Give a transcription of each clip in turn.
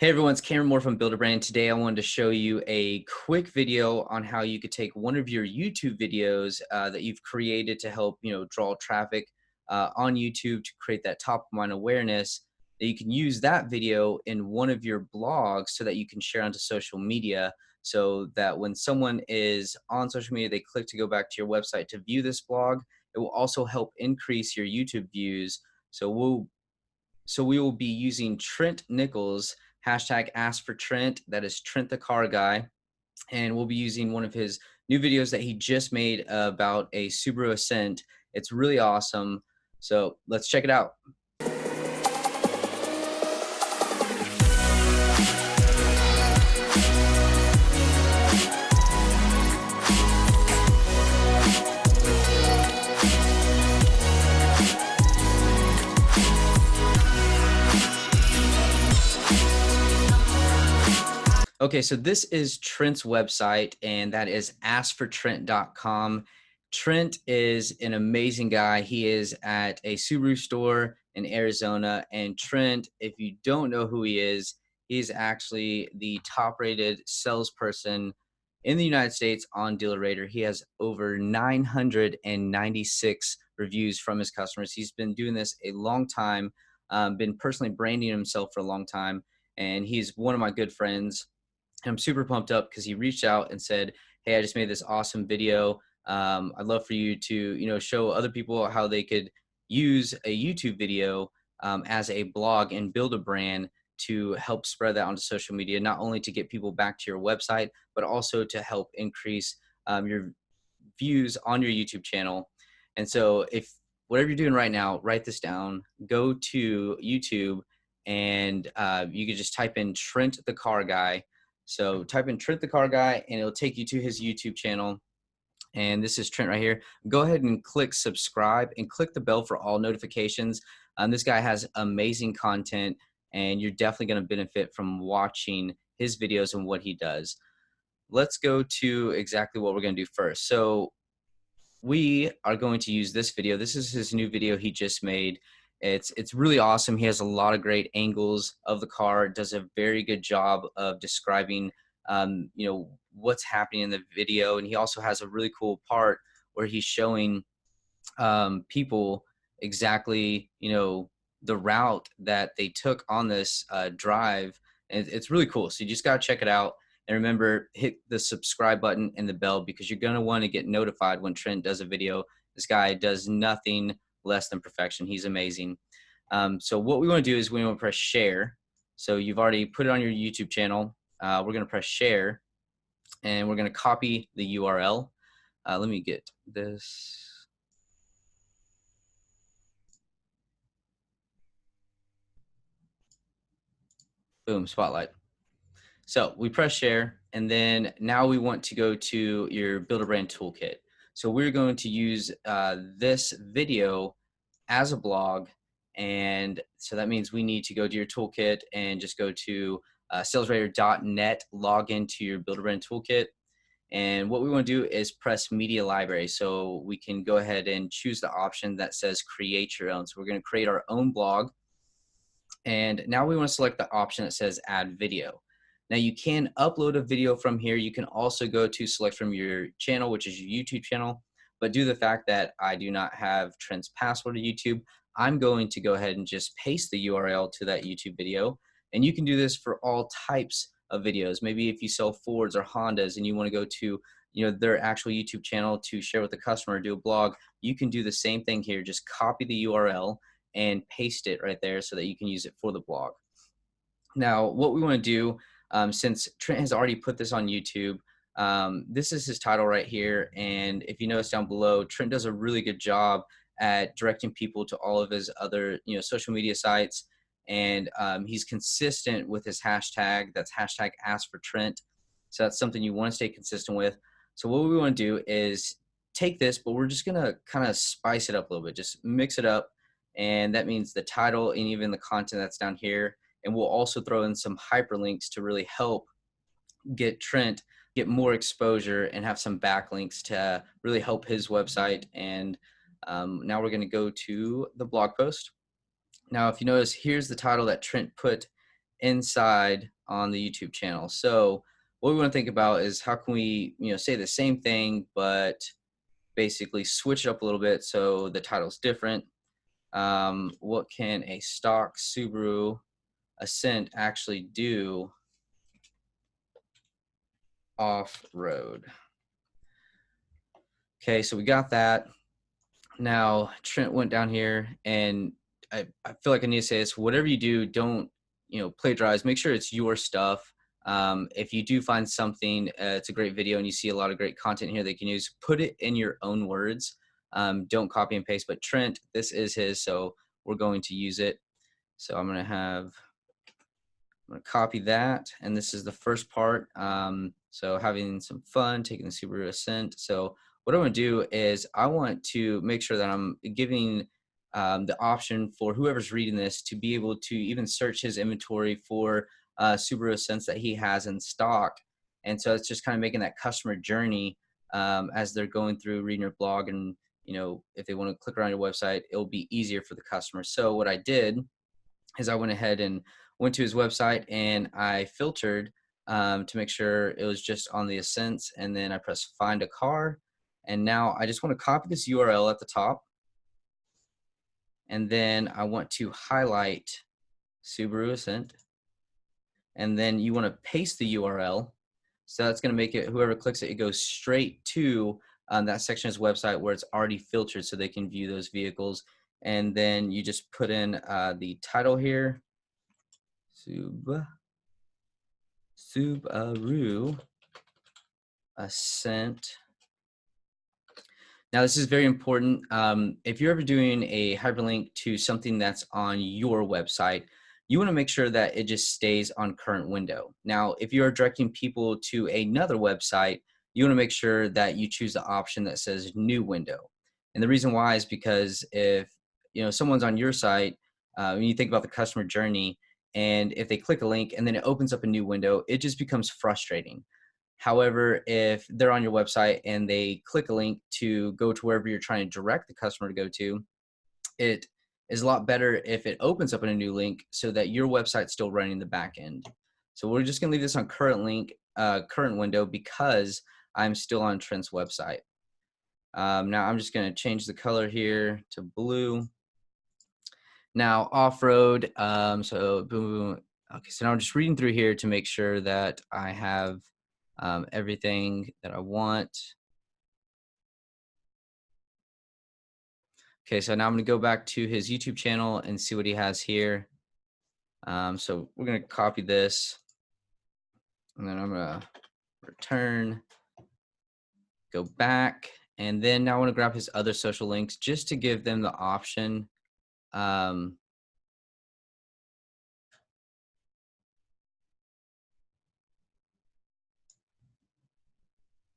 Hey everyone, it's Cameron Moore from Build a Brand. Today I wanted to show you a quick video on how you could take one of your YouTube videos that you've created to help draw traffic on YouTube to create that top of mind awareness. That you can use that video in one of your blogs so that you can share onto social media. So that when someone is on social media, they click to go back to your website to view this blog. It will also help increase your YouTube views. So we will be using Trent Nichols, hashtag ask for Trent. That is Trent the car guy. And we'll be using one of his new videos that he just made about a Subaru Ascent. It's really awesome. So let's check it out. Okay, so this is Trent's website, and that is askfortrent.com. Trent is an amazing guy. He is at a Subaru store in Arizona. And Trent, if you don't know who he is, he's actually the top rated salesperson in the United States on DealerRater. He has over 996 reviews from his customers. He's been doing this a long time, been personally branding himself for a long time, and he's one of my good friends. I'm super pumped up because he reached out and said, "Hey, I just made this awesome video. I'd love for you to, show other people how they could use a YouTube video as a blog and build a brand to help spread that onto social media, not only to get people back to your website, but also to help increase your views on your YouTube channel." And so, if whatever you're doing right now, write this down. Go to YouTube, and you can just type in Trent the Car Guy. So type in Trent the Car Guy, and it'll take you to his YouTube channel. And this is Trent right here. Go ahead and click subscribe and click the bell for all notifications. This guy has amazing content, and you're definitely going to benefit from watching his videos and what he does. Let's go to exactly what we're going to do first. So we are going to use this video. This is his new video he just made. It's really awesome. He has a lot of great angles of the car, does a very good job of describing what's happening in the video. And he also has a really cool part where he's showing people exactly the route that they took on this drive. And it's really cool. So you just got to check it out. And remember, hit the subscribe button and the bell, because you're going to want to get notified when Trent does a video. This guy does nothing less than perfection. He's amazing. So what we want to do is we want to press share. So you've already put it on your YouTube channel. We're going to press share, and we're going to copy the URL. Let me get this. Boom, spotlight. So we press share, and then now we want to go to your Build a Brand toolkit. So we're going to use this video as a blog, and so that means we need to go to your toolkit and just go to salesradar.net, log into your Build a Brand toolkit. And what we want to do is press Media Library, so we can go ahead and choose the option that says Create Your Own. So we're going to create our own blog. And now we want to select the option that says Add Video. Now you can upload a video from here. You can also go to select from your channel, which is your YouTube channel. But due to the fact that I do not have Trent's password to YouTube, I'm going to go ahead and just paste the URL to that YouTube video. And you can do this for all types of videos. Maybe if you sell Fords or Hondas and you want to go to their actual YouTube channel to share with the customer, do a blog, you can do the same thing here. Just copy the URL and paste it right there so that you can use it for the blog. Now, what we want to do, since Trent has already put this on YouTube, this is his title right here. And if you notice down below, Trent does a really good job at directing people to all of his other social media sites. And he's consistent with his hashtag. That's hashtag ask for Trent. So that's something you want to stay consistent with. So what we want to do is take this, but we're just going to kind of spice it up a little bit, just mix it up. And that means the title and even the content that's down here. And we'll also throw in some hyperlinks to really help get Trent get more exposure and have some backlinks to really help his website. And now we're going to go to the blog post. Now, if you notice, here's the title that Trent put inside on the YouTube channel. So what we want to think about is how can we, say the same thing, but basically switch it up a little bit so the title's different. What can a stock Subaru Ascent actually do off-road? Okay, so we got that. Now Trent went down here, and I feel like I need to say this: whatever you do, don't plagiarize. Make sure it's your stuff. If you do find something, it's a great video, and you see a lot of great content here that you can use, put it in your own words. Don't copy and paste. But Trent, this is his, so we're going to use it. So I'm going to copy that, and this is the first part. So having some fun, taking the Subaru Ascent. So what I want to do is I want to make sure that I'm giving the option for whoever's reading this to be able to even search his inventory for Subaru Ascents that he has in stock. And so it's just kind of making that customer journey as they're going through reading your blog, and if they want to click around your website, it'll be easier for the customer. So what I did is I went ahead and went to his website, and I filtered to make sure it was just on the Ascents, and then I pressed find a car, and now I just want to copy this URL at the top, and then I want to highlight Subaru Ascent, and then you want to paste the URL. So that's going to make it, whoever clicks it, it goes straight to that section of his website where it's already filtered so they can view those vehicles. And then you just put in the title here, Subaru Ascent. Now this is very important. If you're ever doing a hyperlink to something that's on your website, you want to make sure that it just stays on current window. Now, if you are directing people to another website, you want to make sure that you choose the option that says new window. And the reason why is because if someone's on your site, when you think about the customer journey, and if they click a link and then it opens up a new window, it just becomes frustrating. However, if they're on your website and they click a link to go to wherever you're trying to direct the customer to go to, it is a lot better if it opens up in a new link so that your website's still running in the back end. So we're just gonna leave this on current window because I'm still on Trent's website. Now I'm just gonna change the color here to blue. Now off-road, so boom, boom. Okay, so now I'm just reading through here to make sure that I have everything that I want. Okay, so now I'm gonna go back to his YouTube channel and see what he has here. So we're gonna copy this, and then I'm gonna return, go back, and then now I wanna grab his other social links just to give them the option. Well,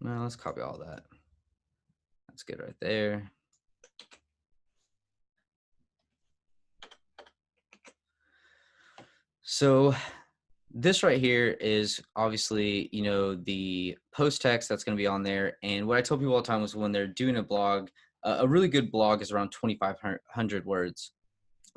let's copy all that. That's good right there. So this right here is obviously, the post text that's going to be on there. And what I tell people all the time is when they're doing a blog, a really good blog is around 2,500 words.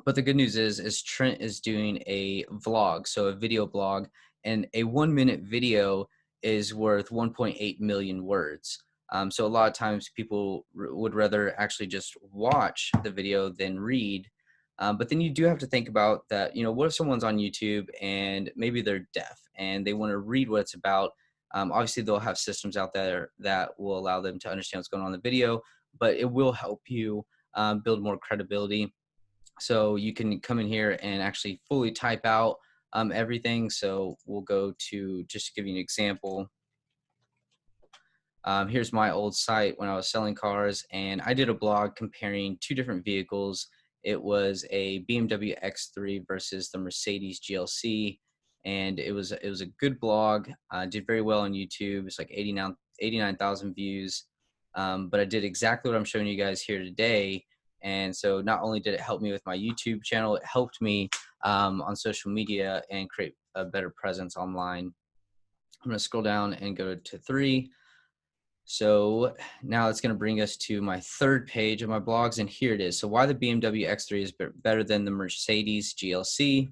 But the good news is Trent is doing a vlog, so a video blog, and a 1-minute video is worth 1.8 million words. So a lot of times people would rather actually just watch the video than read. But then you do have to think about that, what if someone's on YouTube and maybe they're deaf and they want to read what it's about? Obviously, they'll have systems out there that will allow them to understand what's going on in the video, but it will help you build more credibility. So you can come in here and actually fully type out everything. So we'll go to, just to give you an example. Here's my old site when I was selling cars, and I did a blog comparing two different vehicles. It was a BMW X3 versus the Mercedes GLC, and it was a good blog. I did very well on YouTube. It's like 89,000 views. But I did exactly what I'm showing you guys here today. And so not only did it help me with my YouTube channel, it helped me on social media and create a better presence online. I'm going to scroll down and go to 3. So now it's going to bring us to my third page of my blogs, and here it is. So why the BMW X3 is better than the Mercedes GLC.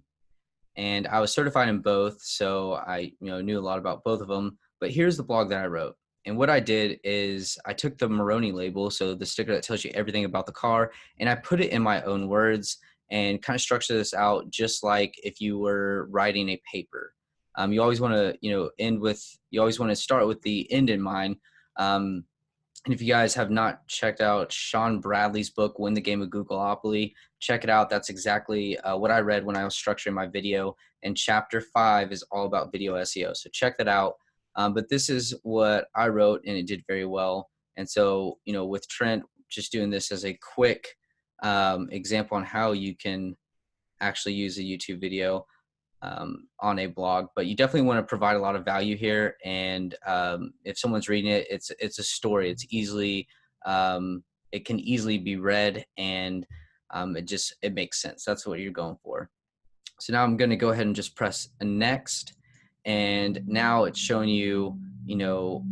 and I was certified in both, so I knew a lot about both of them. But here's the blog that I wrote. And what I did is I took the Maroni label, so the sticker that tells you everything about the car, and I put it in my own words and kind of structure this out just like if you were writing a paper. You always want to, you always want to start with the end in mind. And if you guys have not checked out Sean Bradley's book, Win the Game of Googleopoly, check it out. That's exactly what I read when I was structuring my video. And chapter 5 is all about video SEO. So check that out. But this is what I wrote, and it did very well. And so, with Trent, just doing this as a quick example on how you can actually use a YouTube video on a blog, but you definitely want to provide a lot of value here. And if someone's reading it, it's a story. It's easily it can easily be read, and it makes sense. That's what you're going for. So now I'm going to go ahead and just press next, and now it's showing you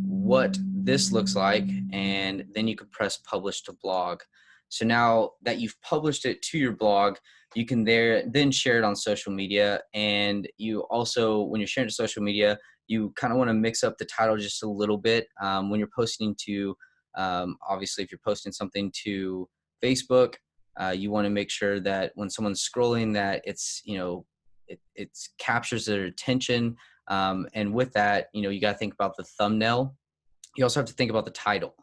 what this looks like, and then you can press publish to blog. So now that you've published it to your blog, you can then share it on social media. And you also, when you're sharing to social media, you kind of want to mix up the title just a little bit. When you're posting to, obviously if you're posting something to Facebook, you want to make sure that when someone's scrolling that it captures their attention. And with that, you got to think about the thumbnail. You also have to think about the title.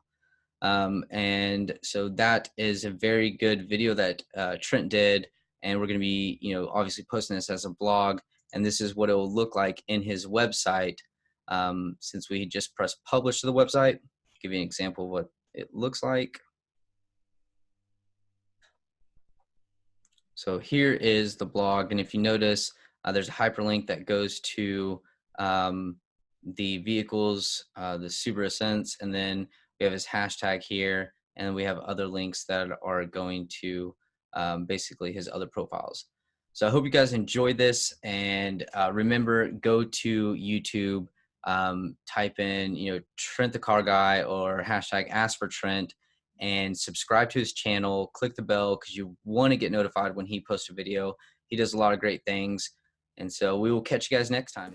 And so that is a very good video that Trent did. And we're going to be, obviously posting this as a blog. And this is what it will look like in his website. Since we just pressed publish to the website, I'll give you an example of what it looks like. So here is the blog. And if you notice, there's a hyperlink that goes to the vehicles, the Subaru Ascents, and then we have his hashtag here, and we have other links that are going to basically his other profiles. So I hope you guys enjoyed this, and remember, go to YouTube, type in Trent the Car Guy or hashtag Ask for Trent, and subscribe to his channel. Click the bell because you want to get notified when he posts a video. He does a lot of great things, and so we will catch you guys next time.